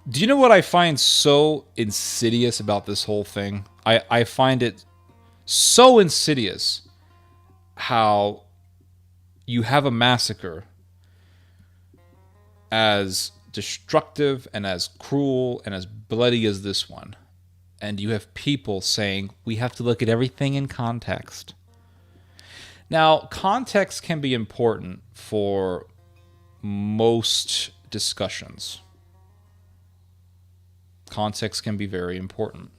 Do you know what I find so insidious about this whole thing? I find it so insidious how you have a massacre as destructive and as cruel and as bloody as this one. And you have people saying, we have to look at everything in context. Now, context can be important for most discussions. Context can be very important.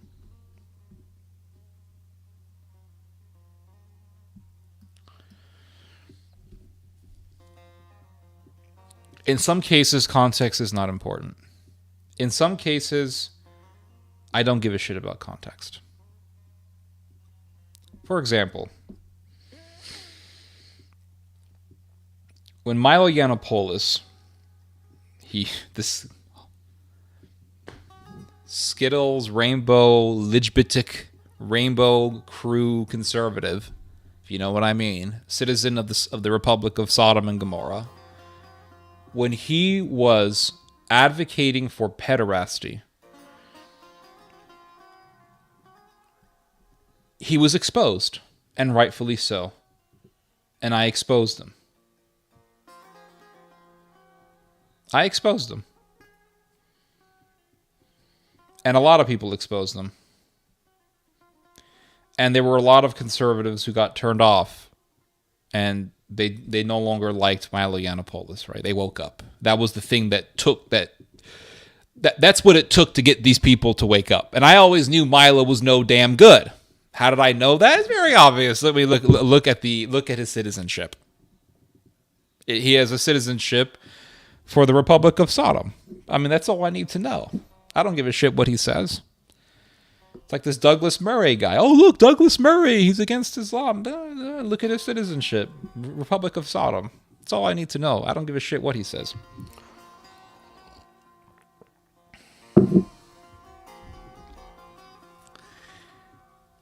In some cases, context is not important. In some cases, I don't give a shit about context. For example, when Milo Yiannopoulos, this Skittles Rainbow Lidjbitic Rainbow Crew conservative, if you know what I mean, citizen of the Republic of Sodom and Gomorrah, when he was advocating for pederasty, he was exposed, and rightfully so. And I exposed him. And a lot of people exposed them. And there were a lot of conservatives who got turned off. And they no longer liked Milo Yiannopoulos, right? They woke up. That was the thing that took that's what it took to get these people to wake up. And I always knew Milo was no damn good. How did I know that? It's very obvious. Let me look at his citizenship. He has a citizenship for the Republic of Sodom. I mean, that's all I need to know. I don't give a shit what he says. It's like this Douglas Murray guy. Oh, look, Douglas Murray. He's against Islam. Look at his citizenship. Republic of Sodom. That's all I need to know. I don't give a shit what he says.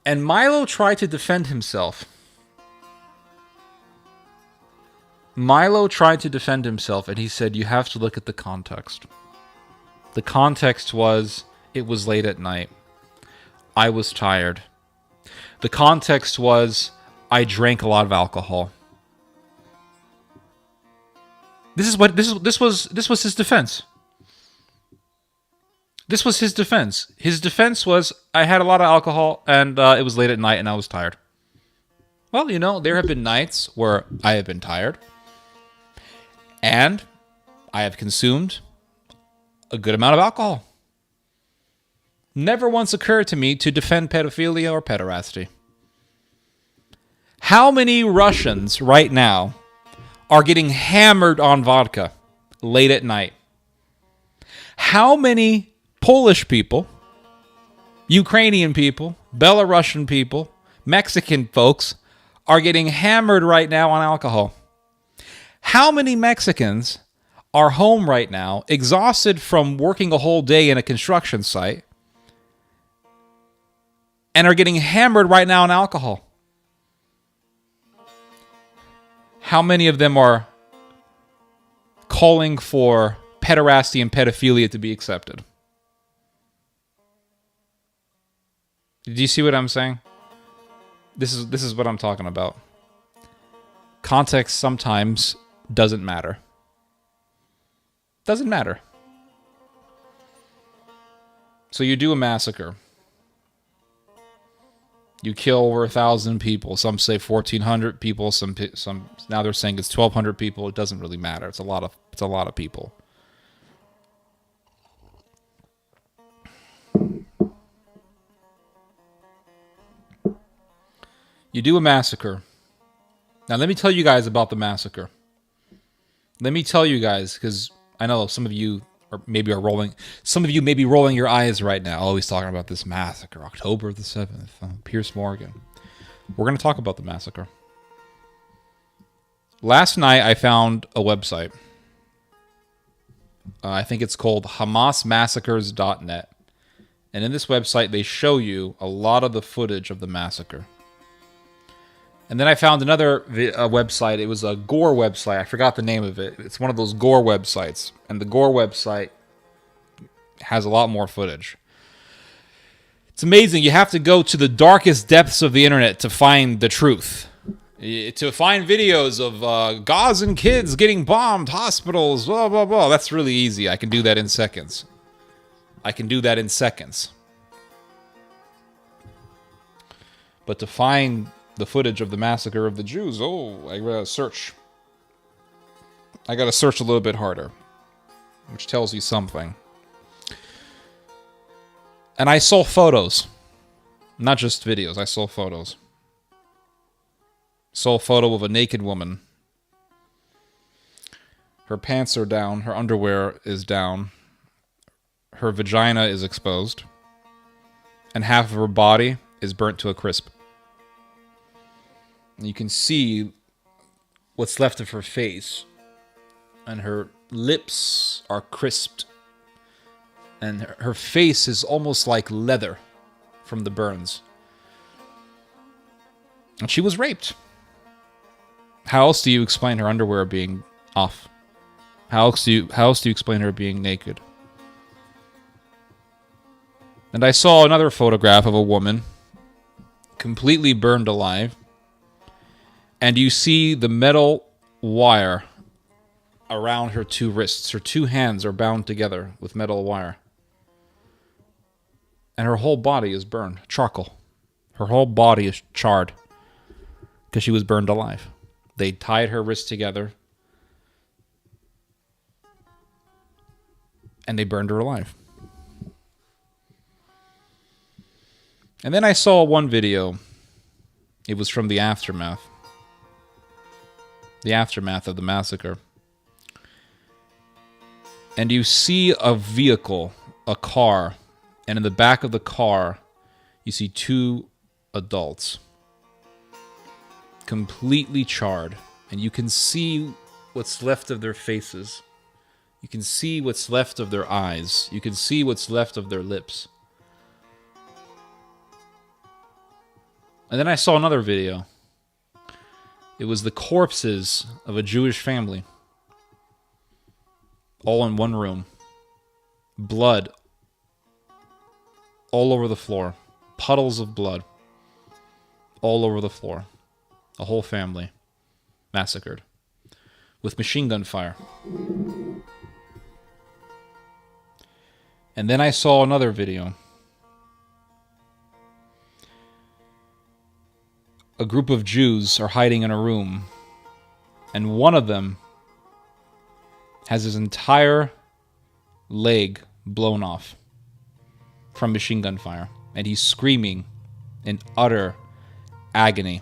And Milo tried to defend himself. And he said, you have to look at the context. The context was, it was late at night. I was tired. The context was, I drank a lot of alcohol. This was his defense. This was his defense. His defense was, I had a lot of alcohol, and it was late at night, and I was tired. Well, you know, there have been nights where I have been tired, and I have consumed a good amount of alcohol. Never once occurred to me to defend pedophilia or pederasty. How many Russians right now are getting hammered on vodka late at night? How many Polish people, Ukrainian people, Belarusian people, Mexican folks are getting hammered right now on alcohol? How many Mexicans are home right now, exhausted from working a whole day in a construction site, and are getting hammered right now on alcohol? How many of them are calling for pederasty and pedophilia to be accepted? Do you see what I'm saying? This is what I'm talking about. Context sometimes doesn't matter. Doesn't matter. So you do a massacre. You kill over 1,000 people. Some say 1,400 people. Some now they're saying it's 1,200 people. It doesn't really matter. It's a lot of people. You do a massacre. Now let me tell you guys about the massacre. Let me tell you guys, because I know some of you are rolling. Some of you may be rolling your eyes right now. Always talking about this massacre, October the 7th, Pierce Morgan. We're going to talk about the massacre. Last night I found a website. I think it's called HamasMassacres.net. And in this website, they show you a lot of the footage of the massacre. And then I found another website. It was a gore website. I forgot the name of it. It's one of those gore websites. And the gore website has a lot more footage. It's amazing. You have to go to the darkest depths of the internet to find the truth. To find videos of Gazan kids getting bombed, hospitals, blah, blah, blah. That's really easy. I can do that in seconds. But to find the footage of the massacre of the Jews, I gotta search. I gotta search a little bit harder, which tells you something. And I saw photos, not just videos. I saw photos. Saw a photo of a naked woman. Her pants are down. Her underwear is down. Her vagina is exposed. And half of her body is burnt to a crisp. And you can see what's left of her face. And her lips are crisped. And her face is almost like leather from the burns. And she was raped. How else do you explain her underwear being off? How else do you explain her being naked? And I saw another photograph of a woman completely burned alive. And you see the metal wire around her two wrists. Her two hands are bound together with metal wire. And her whole body is burned. Charcoal. Her whole body is charred. Because she was burned alive. They tied her wrists together. And they burned her alive. And then I saw one video. It was from the aftermath. The aftermath of the massacre. And you see a vehicle, a car. And in the back of the car, you see two adults. Completely charred. And you can see what's left of their faces. You can see what's left of their eyes. You can see what's left of their lips. And then I saw another video. It was the corpses of a Jewish family. All in one room. Blood all over the floor. Puddles of blood all over the floor. A whole family massacred with machine gun fire. And then I saw another video. A group of Jews are hiding in a room, and one of them has his entire leg blown off from machine gun fire, and he's screaming in utter agony.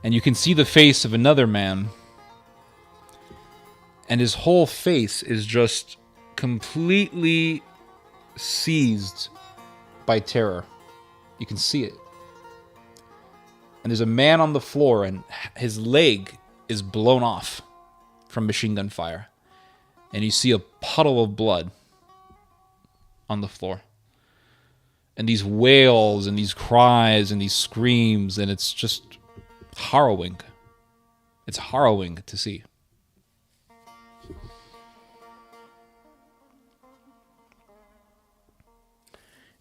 And you can see the face of another man, and his whole face is just completely seized by terror. You can see it. And there's a man on the floor, and his leg is blown off from machine gun fire. And you see a puddle of blood on the floor. And these wails and these cries and these screams, and it's just harrowing. It's harrowing to see.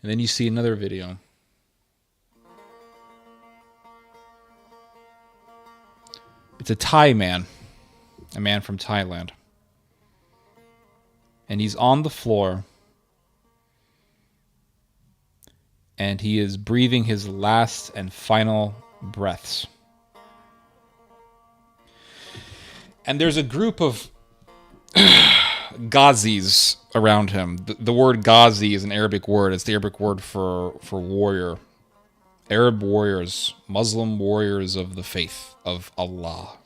And then you see another video. It's a Thai man. A man from Thailand. And he's on the floor. And he is breathing his last and final breaths. And there's a group of Ghazis around him. The word Ghazi is an Arabic word. It's the Arabic word for warrior. Arab warriors, Muslim warriors of the faith of Allah.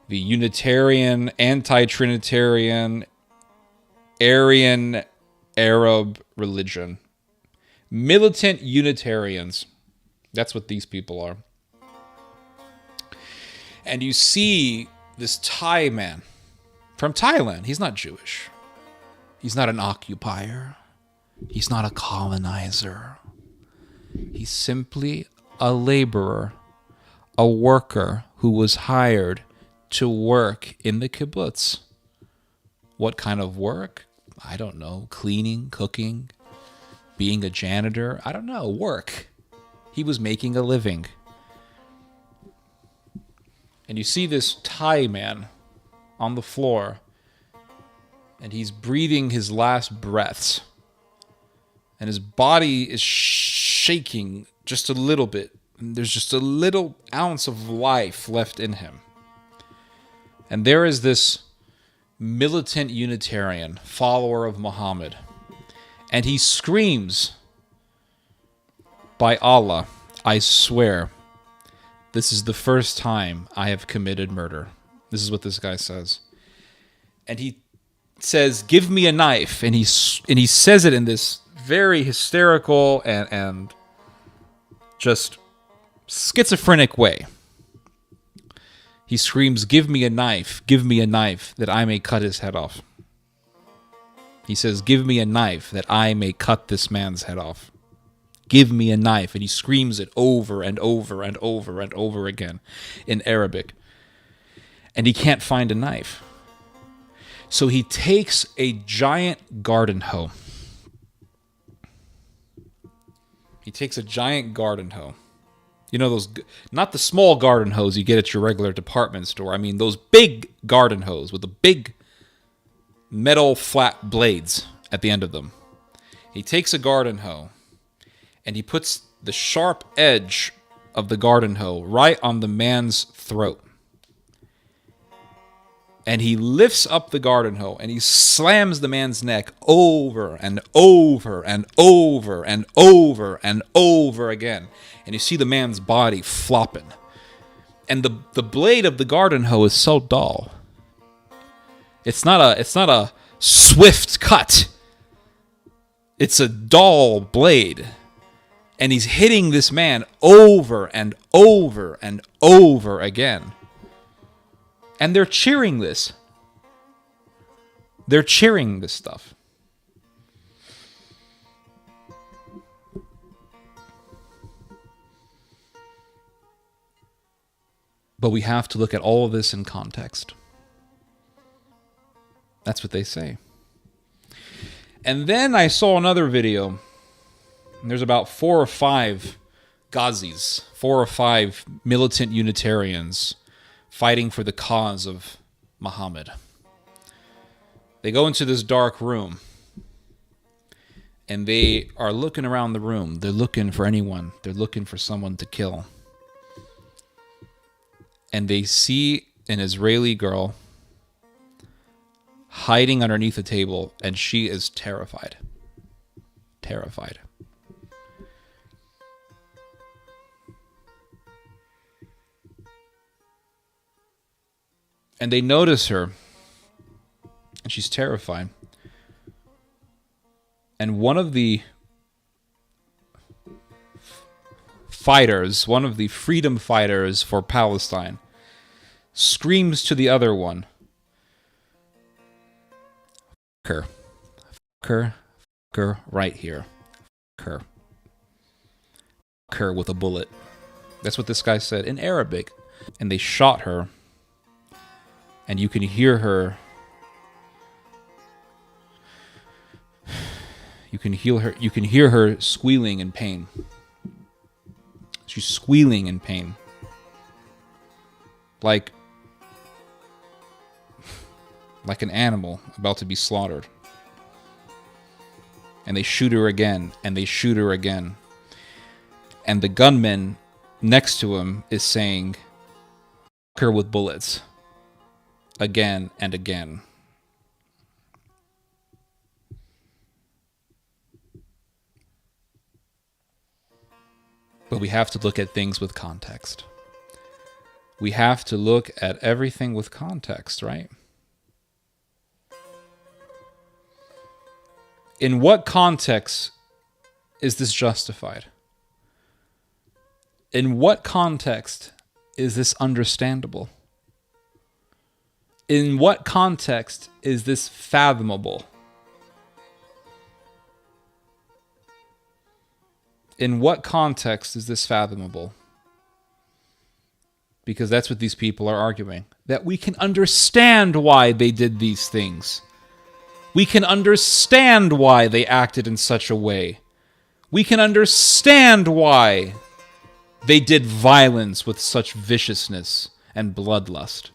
The Unitarian, anti-Trinitarian, Aryan Arab religion. Militant Unitarians. That's what these people are. And you see this Thai man from Thailand. He's not Jewish. He's not an occupier. He's not a colonizer. He's simply a laborer, a worker who was hired to work in the kibbutz. What kind of work? I don't know, cleaning, cooking, being a janitor. I don't know, work. He was making a living. And you see this Thai man on the floor, and he's breathing his last breaths. And his body is shaking just a little bit. And there's just a little ounce of life left in him. And there is this militant Unitarian, follower of Muhammad. And he screams, "By Allah, I swear, this is the first time I have committed murder." This is what this guy says. And he says, "Give me a knife." And he says it in this very hysterical and just schizophrenic way. He screams, give me a knife, that I may cut his head off." He says, "Give me a knife that I may cut this man's head off. Give me a knife." And he screams it over and over and over and over again in Arabic. And he can't find a knife. So he takes a giant garden hoe. You know, those, not the small garden hose you get at your regular department store. I mean, those big garden hose with the big metal flat blades at the end of them. He takes a garden hoe and he puts the sharp edge of the garden hoe right on the man's throat. And he lifts up the garden hoe and he slams the man's neck over and over and over and over and over again. And you see the man's body flopping. And the blade of the garden hoe is so dull. It's not a swift cut. It's a dull blade. And he's hitting this man over and over and over again. And they're cheering this. They're cheering this stuff. But we have to look at all of this in context. That's what they say. And then I saw another video. And there's about 4 or 5 Ghazis, 4 or 5 militant Unitarians fighting for the cause of Muhammad. They go into this dark room, and they are looking around the room. They're looking for anyone. They're looking for someone to kill. And they see an Israeli girl hiding underneath a table, and she is terrified. Terrified. And they notice her, and she's terrified. And one of the fighters, one of the freedom fighters for Palestine, screams to the other one, "Fuck her right here. Fuck her with a bullet." That's what this guy said in Arabic. And they shot her. And you can hear her. You can hear her squealing in pain. She's squealing in pain. Like an animal about to be slaughtered. And they shoot her again, and they shoot her again. And the gunman next to him is saying, "Fuck her with bullets." Again and again. But we have to look at things with context. We have to look at everything with context, right? In what context is this justified? In what context is this understandable? In what context is this fathomable? In what context is this fathomable? Because that's what these people are arguing. That we can understand why they did these things. We can understand why they acted in such a way. We can understand why they did violence with such viciousness and bloodlust.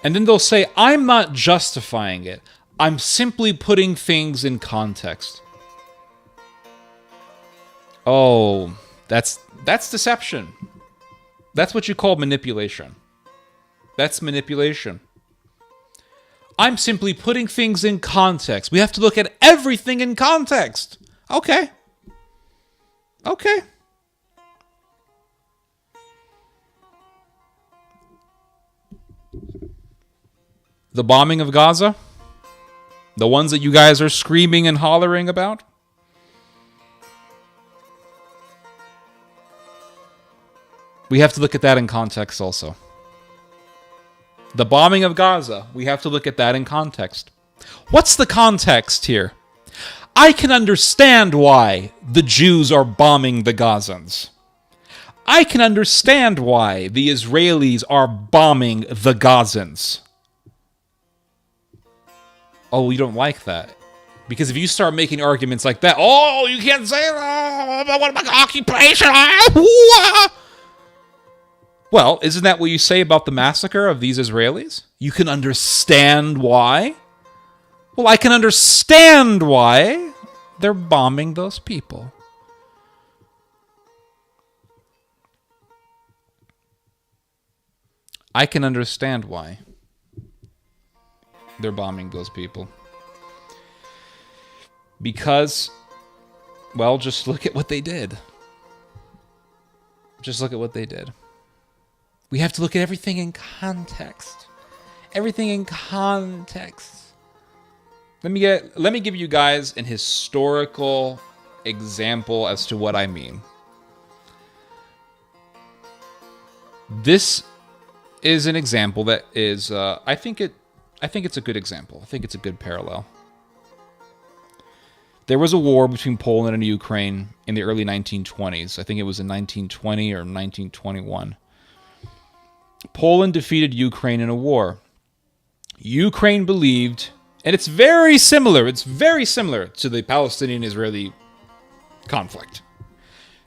And then they'll say, I'm not justifying it. I'm simply putting things in context. Oh, that's deception. That's what you call manipulation. That's manipulation. I'm simply putting things in context. We have to look at everything in context. Okay. Okay. The bombing of Gaza? The ones that you guys are screaming and hollering about? We have to look at that in context also. The bombing of Gaza, we have to look at that in context. What's the context here? I can understand why the Jews are bombing the Gazans. I can understand why the Israelis are bombing the Gazans. Oh, you don't like that. Because if you start making arguments like that, oh, you can't say that, what about occupation? Well, isn't that what you say about the massacre of these Israelis? You can understand why? Well, I can understand why they're bombing those people. I can understand why they're bombing those people. Because, well, just look at what they did. Just look at what they did. We have to look at everything in context. Everything in context. Let me give you guys an historical example as to what I mean. This is an example that is, I think it's a good example. I think it's a good parallel. There was a war between Poland and Ukraine in the early 1920s. I think it was in 1920 or 1921. Poland defeated Ukraine in a war. Ukraine believed, and it's very similar to the Palestinian-Israeli conflict.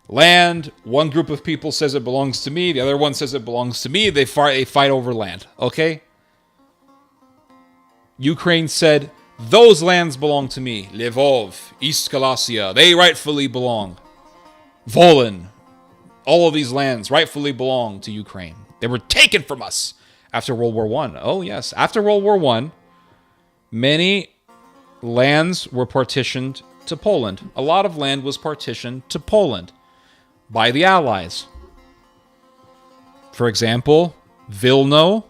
Land, one group of people says it belongs to me, the other one says it belongs to me, they fight over land, okay? Ukraine said, those lands belong to me. Lvov, East Galicia, they rightfully belong. Volyn, all of these lands rightfully belong to Ukraine. They were taken from us after World War I. Oh, yes. After World War I, many lands were partitioned to Poland. A lot of land was partitioned to Poland by the Allies. For example, Vilno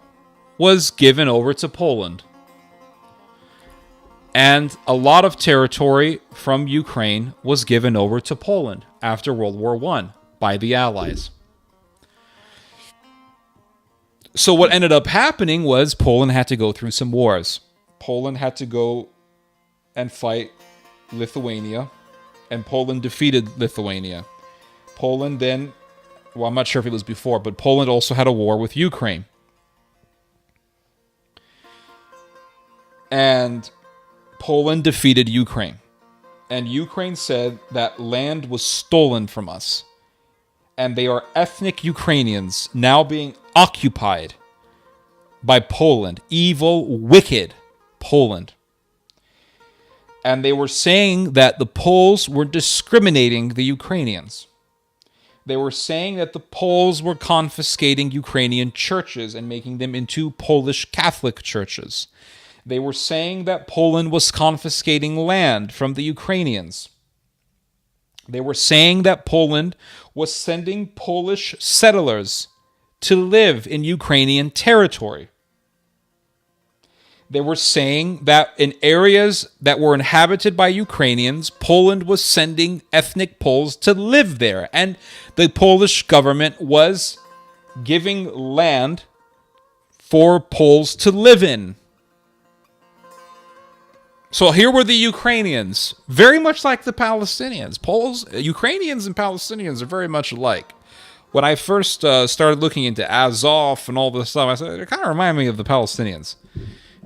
was given over to Poland. And a lot of territory from Ukraine was given over to Poland after World War I by the Allies. So what ended up happening was Poland had to go through some wars. Poland had to go and fight Lithuania, and Poland defeated Lithuania. Poland then, well, I'm not sure if it was before, but Poland also had a war with Ukraine. And Poland defeated Ukraine. And Ukraine said that land was stolen from us. And they are ethnic Ukrainians now being occupied by Poland. Evil, wicked Poland. And they were saying that the Poles were discriminating the Ukrainians. They were saying that the Poles were confiscating Ukrainian churches and making them into Polish Catholic churches. They were saying that Poland was confiscating land from the Ukrainians. They were saying that Poland was sending Polish settlers to live in Ukrainian territory. They were saying that in areas that were inhabited by Ukrainians, Poland was sending ethnic Poles to live there. And the Polish government was giving land for Poles to live in. So here were the Ukrainians, very much like the Palestinians. Ukrainians and Palestinians are very much alike. When I first started looking into Azov and all this stuff, I said, it kind of remind me of the Palestinians.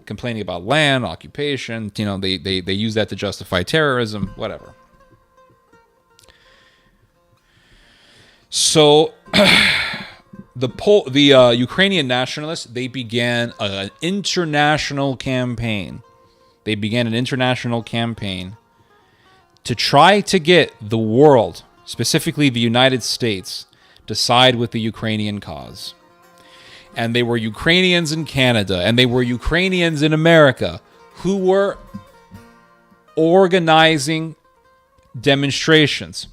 Complaining about land, occupation, they use that to justify terrorism, whatever. So the Ukrainian nationalists, they began an international campaign. They began an international campaign to try to get the world, specifically the United States, to side with the Ukrainian cause. And they were Ukrainians in Canada, and they were Ukrainians in America who were organizing demonstrations.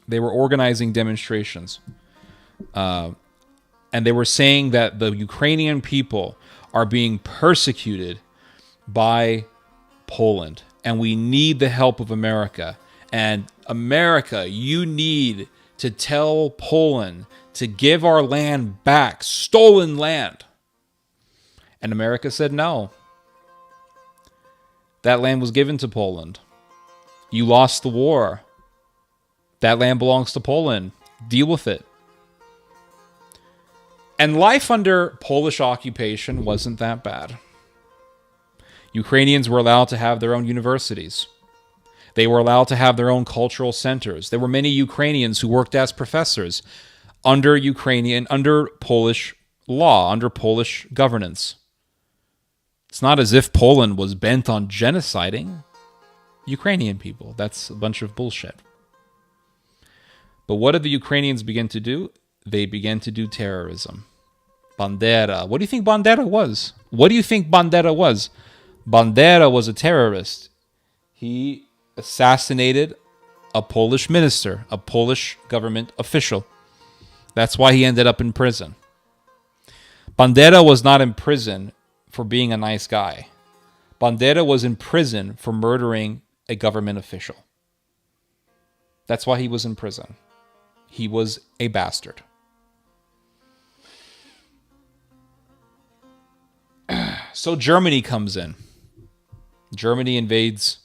They were organizing demonstrations. And they were saying that the Ukrainian people are being persecuted by Poland, and we need the help of America. And America, you need to tell Poland to give our land back, stolen land. And America said no. That land was given to Poland. You lost the war. That land belongs to Poland. Deal with it. And life under Polish occupation wasn't that bad. Ukrainians were allowed to have their own universities. They were allowed to have their own cultural centers. There were many Ukrainians who worked as professors under Polish law, under Polish governance. It's not as if Poland was bent on genociding Ukrainian people. That's a bunch of bullshit. But what did the Ukrainians begin to do? They began to do terrorism. Bandera. What do you think Bandera was? Bandera was a terrorist. He assassinated a Polish minister, a Polish government official. That's why he ended up in prison. Bandera was not in prison for being a nice guy. Bandera was in prison for murdering a government official. That's why he was in prison. He was a bastard. So Germany comes in. Germany invades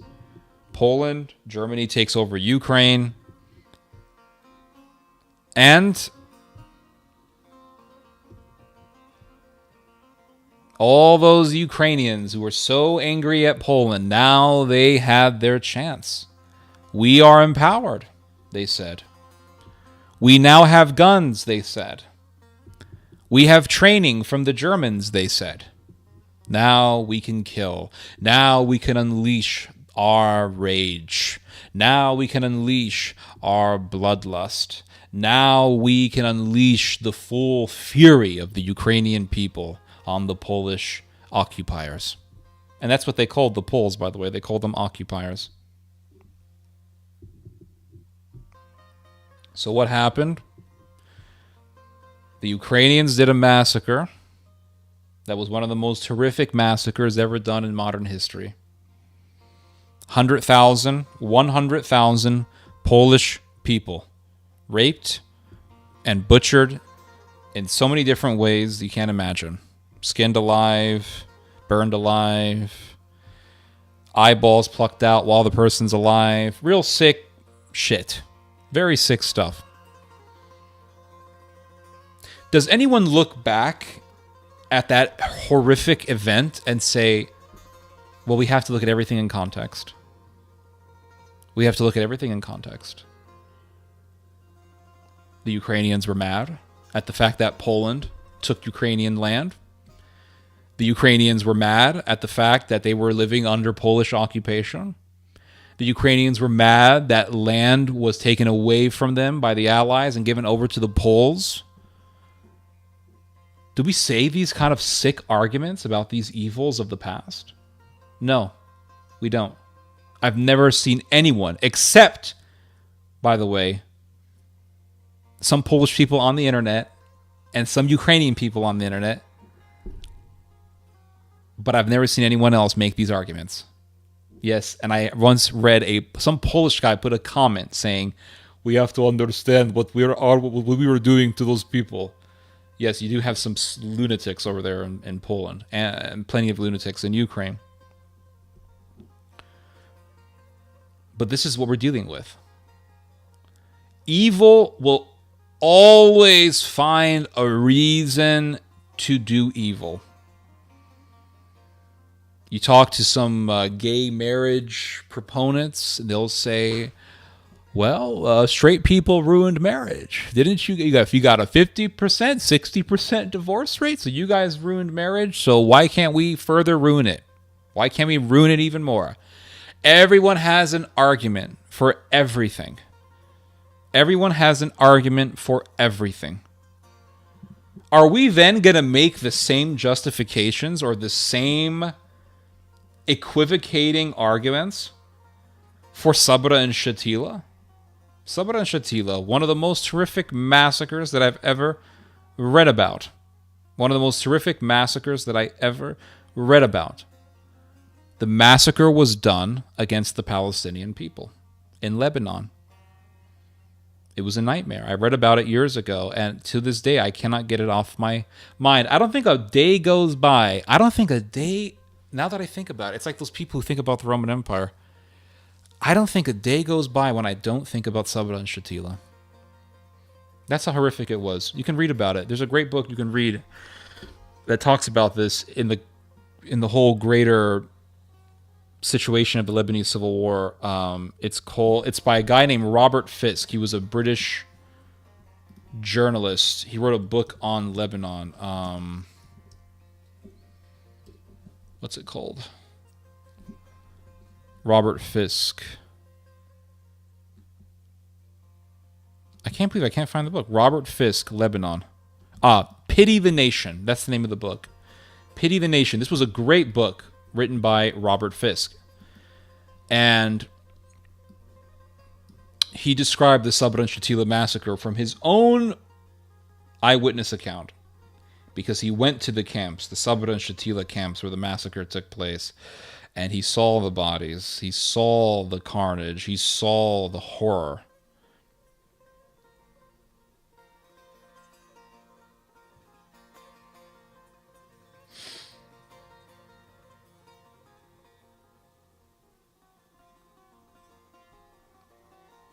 Poland. Germany takes over Ukraine. And all those Ukrainians who were so angry at Poland, now they had their chance. We are empowered, they said. We now have guns, they said. We have training from the Germans, they said. Now we can kill. Now we can unleash our rage. Now we can unleash our bloodlust. Now we can unleash the full fury of the Ukrainian people on the Polish occupiers. And that's what they called the Poles, by the way. They called them occupiers. So what happened? The Ukrainians did a massacre. That was one of the most horrific massacres ever done in modern history. 100,000 Polish people raped and butchered in so many different ways you can't imagine. Skinned alive, burned alive, eyeballs plucked out while the person's alive. Real sick shit. Very sick stuff. Does anyone look back at that horrific event and say, well, we have to look at everything in context? We have to look at everything in context. The Ukrainians were mad at the fact that Poland took Ukrainian land. The Ukrainians were mad at the fact that they were living under Polish occupation. The Ukrainians were mad that land was taken away from them by the Allies and given over to the Poles. Do we say these kind of sick arguments about these evils of the past? No, we don't. I've never seen anyone, except, by the way, some Polish people on the internet and some Ukrainian people on the internet, but I've never seen anyone else make these arguments. Yes, and I once read some Polish guy put a comment saying, we have to understand what we were doing to those people. Yes, you do have some lunatics over there in Poland, and plenty of lunatics in Ukraine. But this is what we're dealing with. Evil will always find a reason to do evil. You talk to some gay marriage proponents, and they'll say, well, straight people ruined marriage. Didn't you? You got a 50%, 60% divorce rate, so you guys ruined marriage, so why can't we further ruin it? Why can't we ruin it even more? Everyone has an argument for everything. Everyone has an argument for everything. Are we then going to make the same justifications or the same equivocating arguments for Sabra and Shatila? Sabra and Shatila, one of the most horrific massacres that I've ever read about. One of the most horrific massacres that I ever read about. The massacre was done against the Palestinian people in Lebanon. It was a nightmare. I read about it years ago, and to this day, I cannot get it off my mind. I don't think a day goes by. Now that I think about it, it's like those people who think about the Roman Empire. I don't think a day goes by when I don't think about Sabra and Shatila. That's how horrific it was. You can read about it. There's a great book you can read that talks about this in the whole greater situation of the Lebanese Civil War. It's by a guy named Robert Fisk. He was a British journalist. He wrote a book on Lebanon. What's it called? Robert Fisk. I can't believe I can't find the book. Robert Fisk, Lebanon. Pity the Nation. That's the name of the book. Pity the Nation. This was a great book written by Robert Fisk. And he described the Sabra and Shatila massacre from his own eyewitness account. Because he went to the camps, the Sabra and Shatila camps where the massacre took place. And he saw the bodies. He saw the carnage. He saw the horror.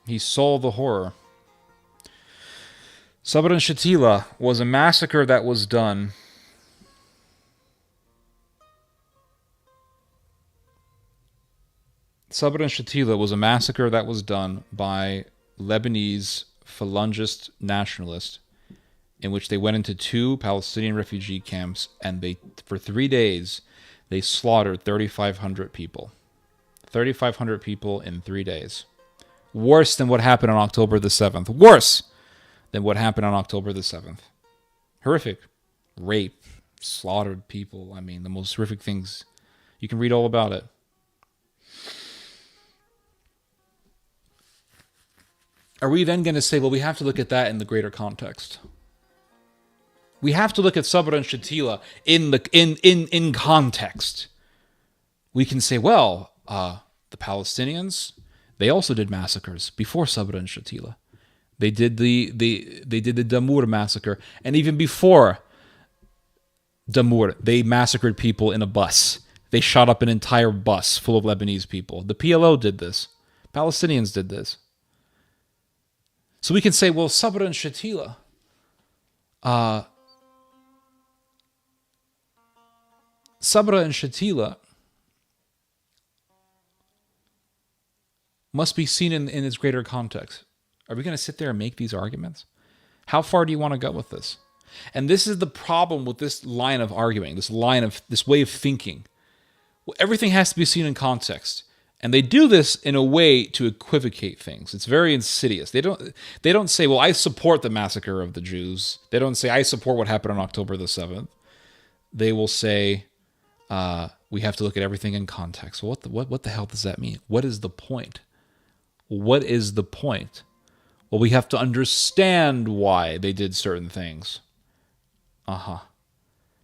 He saw the horror. Sabra and Shatila was a massacre that was done Sabra and Shatila was a massacre that was done by Lebanese Falangist nationalists in which they went into 2 Palestinian refugee camps and for 3 days they slaughtered 3,500 people. 3,500 people in 3 days. Worse than what happened on October the 7th. Worse than what happened on October the 7th. Horrific. Rape. Slaughtered people. I mean, the most horrific things. You can read all about it. Are we then going to say, well, we have to look at that in the greater context? We have to look at Sabra and Shatila in context. We can say, well, the Palestinians, they also did massacres before Sabra and Shatila. They did the Damour massacre, and even before Damour, they massacred people in a bus. They shot up an entire bus full of Lebanese people. The PLO did this. Palestinians did this. So we can say, well, Sabra and Shatila, must be seen in its greater context. Are we going to sit there and make these arguments? How far do you want to go with this? And this is the problem with this line of arguing, this way of thinking. Well, everything has to be seen in context. And they do this in a way to equivocate things. It's very insidious. They don't say, well, I support the massacre of the Jews. They don't say, I support what happened on October the 7th. They will say, we have to look at everything in context. Well, what the hell does that mean? What is the point? What is the point? Well, we have to understand why they did certain things.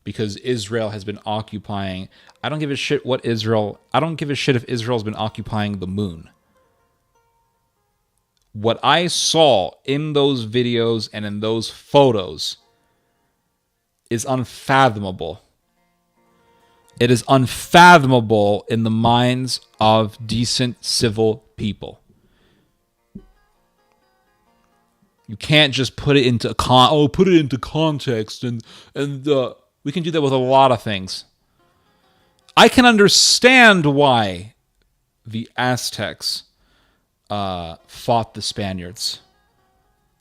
Because Israel has been occupying... I don't give a shit if Israel's been occupying the moon. What I saw in those videos and in those photos is unfathomable. It is unfathomable in the minds of decent civil people. You can't just put it into context, and we can do that with a lot of things. I can understand why the Aztecs fought the Spaniards.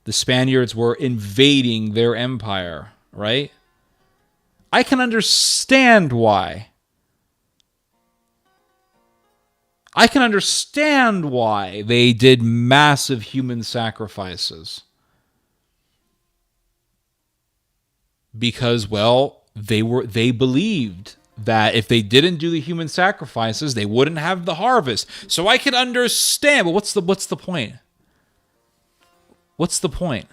The Spaniards were invading their empire, right? I can understand why. I can understand why they did massive human sacrifices. Because, well, they believed that if they didn't do the human sacrifices, they wouldn't have the harvest. So I can understand, but what's the point? What's the point?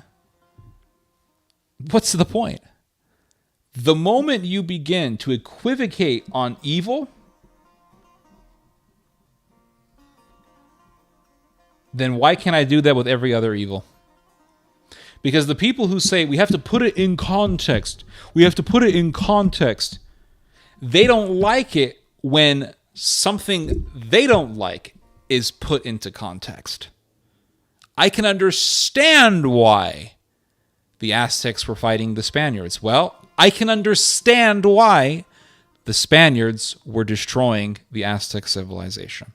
What's the point? The moment you begin to equivocate on evil, then why can't I do that with every other evil? Because the people who say we have to put it in context, they don't like it when something they don't like is put into context. I can understand why the Aztecs were fighting the Spaniards. Well, I can understand why the Spaniards were destroying the Aztec civilization.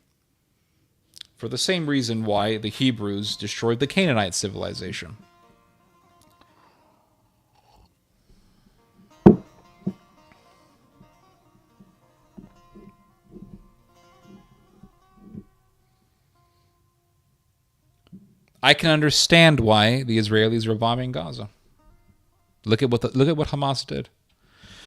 For the same reason why the Hebrews destroyed the Canaanite civilization. I can understand why the Israelis were bombing Gaza. Look at what Hamas did.